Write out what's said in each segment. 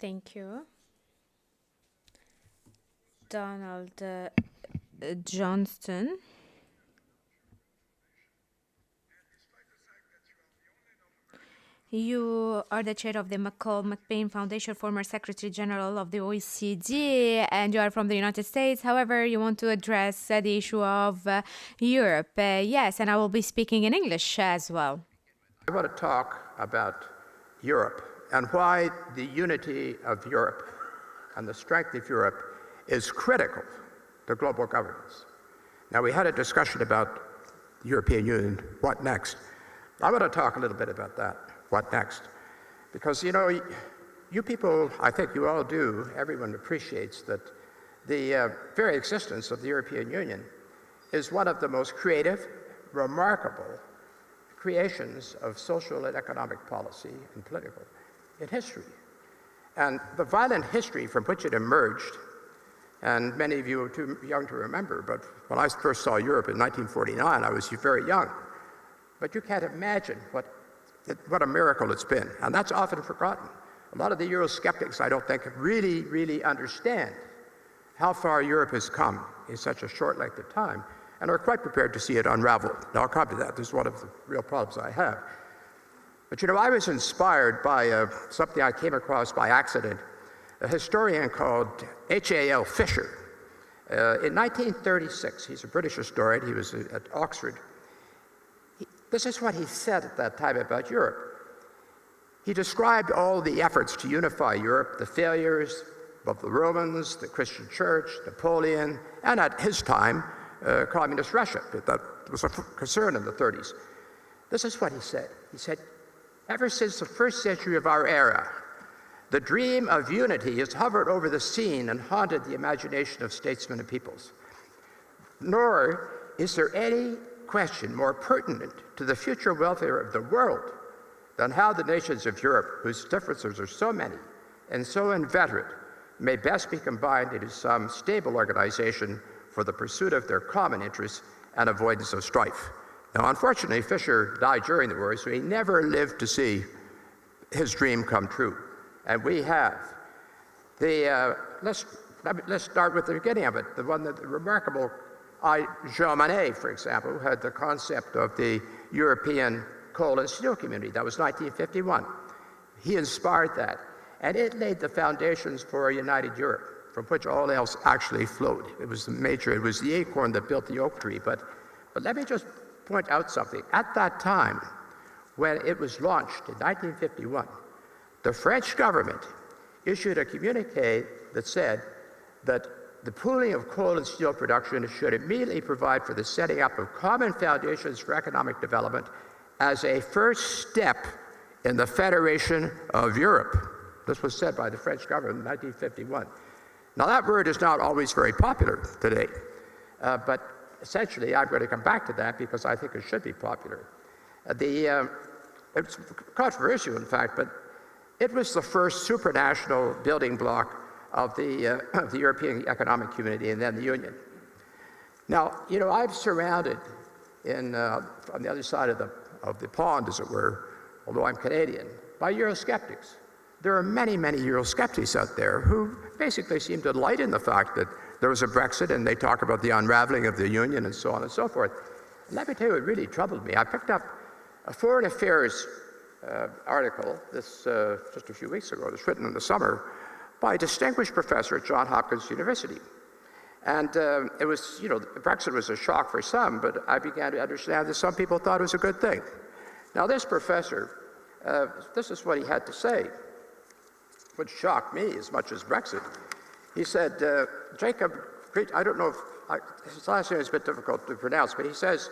Thank you. Donald Johnston. You are the chair of the McCall-MacBain Foundation, former Secretary General of the OECD, and you are from the United States. However, you want to address the issue of Europe. Yes, and I will be speaking in English as well. I want to talk about Europe and why the unity of Europe and the strength of Europe is critical to global governance. Now, we had a discussion about the European Union, what next? I want to talk a little bit about that. What next? Because, you know, you people, I think you all do, everyone appreciates that the very existence of the European Union is one of the most creative, remarkable creations of social and economic policy and political in history. And the violent history from which it emerged, and many of you are too young to remember, but when I first saw Europe in 1949, I was very young. But you can't imagine what a miracle it's been, and that's often forgotten. A lot of the Eurosceptics, I don't think, really understand how far Europe has come in such a short length of time, and are quite prepared to see it unravel. Now, I'll come to that. This is one of the real problems I have. But you know, I was inspired by something I came across by accident, a historian called H.A.L. Fisher. In 1936, he's a British historian, he was at Oxford. This is what he said at that time about Europe. He described all the efforts to unify Europe, the failures of the Romans, the Christian Church, Napoleon, and at his time, communist Russia. That was a concern in the 30s. This is what he said. He said, ever since the first century of our era, the dream of unity has hovered over the scene and haunted the imagination of statesmen and peoples. Nor is there any question more pertinent to the future welfare of the world than how the nations of Europe, whose differences are so many and so inveterate, may best be combined into some stable organization for the pursuit of their common interests and avoidance of strife. Now, unfortunately, Fisher died during the war, so he never lived to see his dream come true. And we have. Let's start with the beginning of it, the remarkable Jean Monnet, for example, who had the concept of the European coal and steel community. That was 1951. He inspired that. And it laid the foundations for a united Europe, from which all else actually flowed. It was the acorn that built the oak tree. But let me just point out something. At that time, when it was launched in 1951, the French government issued a communique that said that the pooling of coal and steel production should immediately provide for the setting up of common foundations for economic development as a first step in the Federation of Europe. This was said by the French government in 1951. Now, that word is not always very popular today, but essentially, I'm going to come back to that because I think it should be popular. It's controversial, in fact, but it was the first supranational building block of the European Economic Community and then the Union. Now, you know, I'm surrounded on the other side of the pond, as it were, although I'm Canadian, by Eurosceptics. There are many Eurosceptics out there who basically seem to delight in the fact that there was a Brexit and they talk about the unraveling of the Union and so on and so forth. And let me tell you, it really troubled me. I picked up a Foreign Affairs article just a few weeks ago. It was written in the summer by a distinguished professor at Johns Hopkins University. And it was, you know, Brexit was a shock for some, but I began to understand that some people thought it was a good thing. Now, this professor, this is what he had to say, which shocked me as much as Brexit. He said, Jacob, I don't know if, his last name is a bit difficult to pronounce, but he says,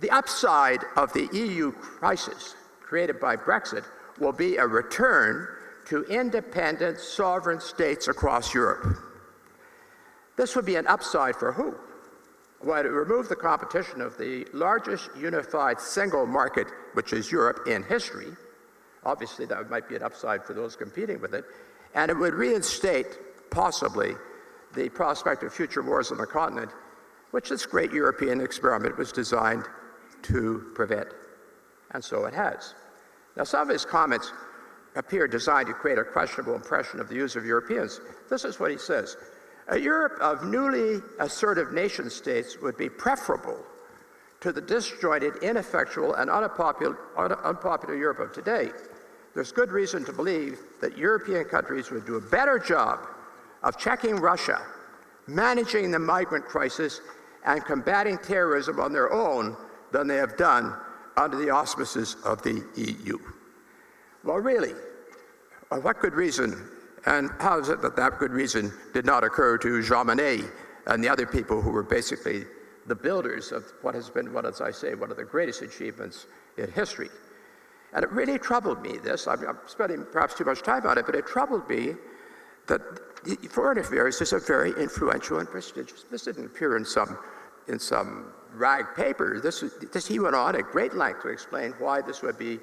the upside of the EU crisis created by Brexit will be a return to independent sovereign states across Europe. This would be an upside for who? Well, to remove the competition of the largest unified single market, which is Europe, in history. Obviously, that might be an upside for those competing with it. And it would reinstate, possibly, the prospect of future wars on the continent, which this great European experiment was designed to prevent. And so it has. Now, some of his comments appear designed to create a questionable impression of the views of Europeans. This is what he says. A Europe of newly assertive nation states would be preferable to the disjointed, ineffectual, and unpopular Europe of today. There's good reason to believe that European countries would do a better job of checking Russia, managing the migrant crisis, and combating terrorism on their own than they have done under the auspices of the EU. Well, really, what good reason, and how is it that that good reason did not occur to Jean Monnet and the other people who were basically the builders of what has been, as I say, one of the greatest achievements in history? And it really troubled me, this. I'm spending perhaps too much time on it, but it troubled me that foreign affairs is a very influential and prestigious. This didn't appear in some rag paper. He went on at great length to explain why this would be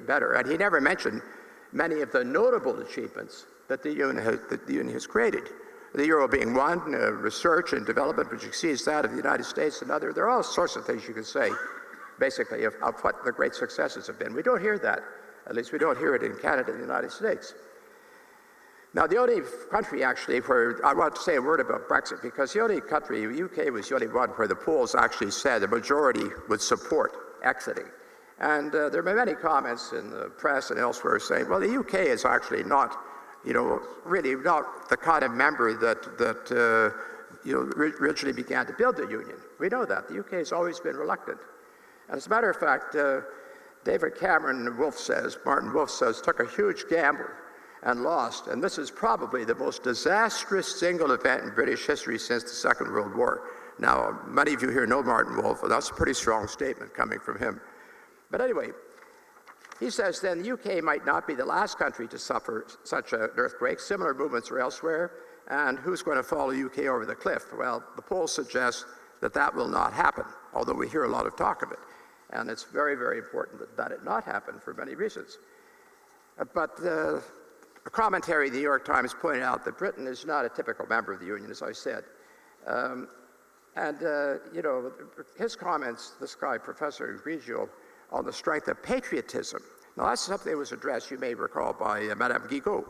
better. And he never mentioned many of the notable achievements that the Union has created. The euro being one, research and development which exceeds that of the United States and other. There are all sorts of things you can say, basically, of what the great successes have been. We don't hear that. At least we don't hear it in Canada and the United States. Now, the only country, actually, where I want to say a word about Brexit, because the only country, the UK was the only one where the polls actually said the majority would support exiting. And there have been many comments in the press and elsewhere saying, well, the UK is actually not, really not the kind of member that originally began to build the Union. We know that. The UK has always been reluctant. And as a matter of fact, David Cameron Martin Wolf says, took a huge gamble and lost. And this is probably the most disastrous single event in British history since the Second World War. Now, many of you here know Martin Wolf, and that's a pretty strong statement coming from him. But anyway, he says then the UK might not be the last country to suffer such an earthquake. Similar movements are elsewhere. And who's going to follow the UK over the cliff? Well, the polls suggest that that will not happen, although we hear a lot of talk of it. And it's very, very important that it not happen for many reasons. But a commentary in the New York Times pointed out that Britain is not a typical member of the Union, as I said. His comments, this guy, Professor Grigio, on the strength of patriotism. Now, that's something that was addressed, you may recall, by Madame Guigaud,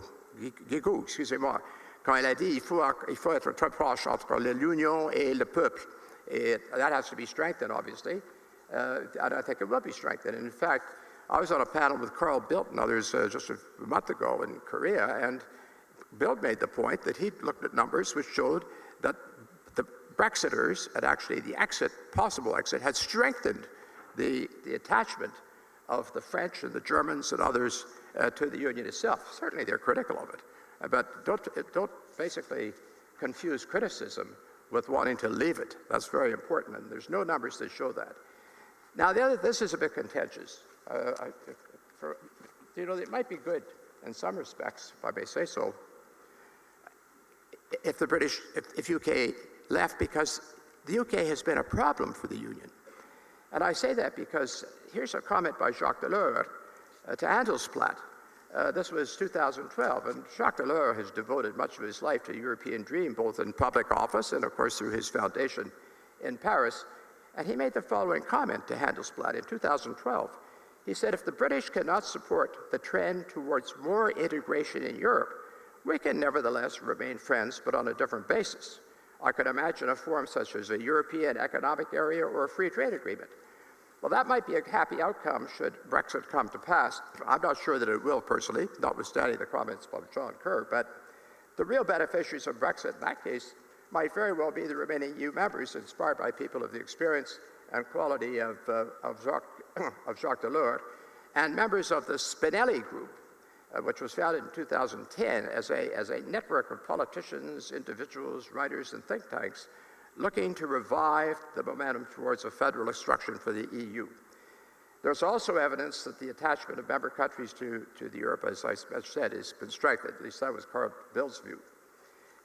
excusez-moi, quand elle a dit il faut être très proche entre l'Union et le peuple. That has to be strengthened, obviously, and I think it will be strengthened. And in fact, I was on a panel with Carl Bildt and others just a month ago in Korea, and Bildt made the point that he looked at numbers which showed that the Brexiters, and actually the possible exit, had strengthened the attachment of the French and the Germans and others to the Union itself. Certainly they're critical of it, but don't basically confuse criticism with wanting to leave it. That's very important, and there's no numbers that show that. Now, this is a bit contentious. It might be good in some respects, if I may say so, if UK left, because the UK has been a problem for the Union. And I say that because here's a comment by Jacques Delors to Handelsblatt. This was 2012, and Jacques Delors has devoted much of his life to the European dream, both in public office and, of course, through his foundation in Paris. And he made the following comment to Handelsblatt in 2012. He said, if the British cannot support the trend towards more integration in Europe, we can nevertheless remain friends, but on a different basis. I could imagine a form such as a European Economic Area or a free trade agreement. Well, that might be a happy outcome should Brexit come to pass. I'm not sure that it will, personally, notwithstanding the comments by John Kerr, but the real beneficiaries of Brexit in that case might very well be the remaining EU members, inspired by people of the experience and quality of Jacques Delors, and members of the Spinelli Group, which was founded in 2010 as a network of politicians, individuals, writers, and think tanks looking to revive the momentum towards a federal structure for the EU. There's also evidence that the attachment of member countries to the Europe, as I said, has been strengthened. At least that was Carl Bildt's view.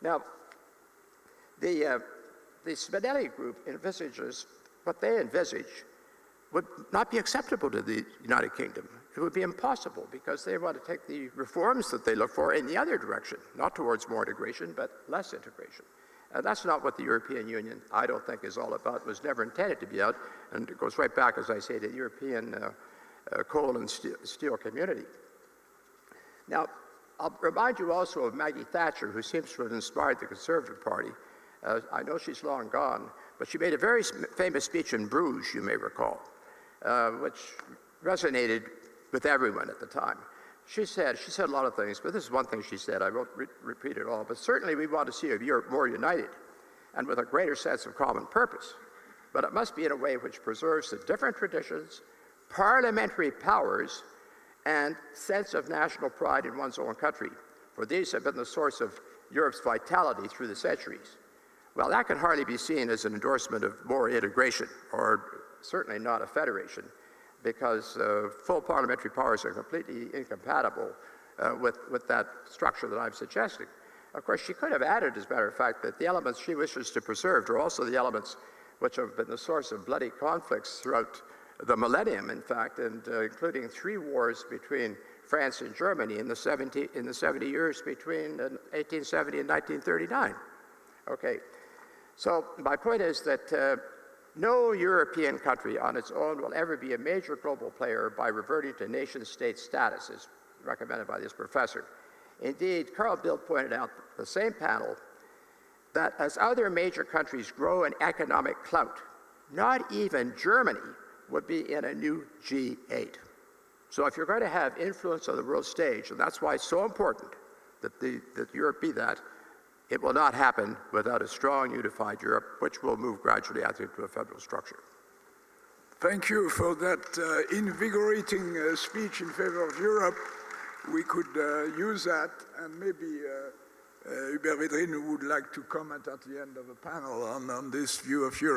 Now, the Spinelli Group envisages, what they envisage would not be acceptable to the United Kingdom. It would be impossible because they want to take the reforms that they look for in the other direction, not towards more integration, but less integration. That's not what the European Union, I don't think, is all about. It was never intended to be out, and it goes right back, as I say, to the European coal and steel community. Now, I'll remind you also of Maggie Thatcher, who seems to have inspired the Conservative Party. I know she's long gone, but she made a very famous speech in Bruges, you may recall, which resonated with everyone at the time. She said a lot of things, but this is one thing she said. I won't repeat it all, but certainly we want to see a Europe more united and with a greater sense of common purpose. But it must be in a way which preserves the different traditions, parliamentary powers, and sense of national pride in one's own country, for these have been the source of Europe's vitality through the centuries. Well, that can hardly be seen as an endorsement of more integration, or certainly not a federation, because full parliamentary powers are completely incompatible with that structure that I'm suggesting. Of course, she could have added, as a matter of fact, that the elements she wishes to preserve are also the elements which have been the source of bloody conflicts throughout the millennium, in fact, and including 3 wars between France and Germany in the 70 years between 1870 and 1939. Okay, so my point is that no European country on its own will ever be a major global player by reverting to nation-state status, as recommended by this professor. Indeed, Carl Bildt pointed out, the same panel, that as other major countries grow in economic clout, not even Germany would be in a new G8. So if you're going to have influence on the world stage, and that's why it's so important that Europe be that, it will not happen without a strong, unified Europe, which will move gradually, I think, to a federal structure. Thank you for that invigorating speech in favor of Europe. We could use that, and maybe Hubert Védrine would like to comment at the end of the panel on this view of Europe.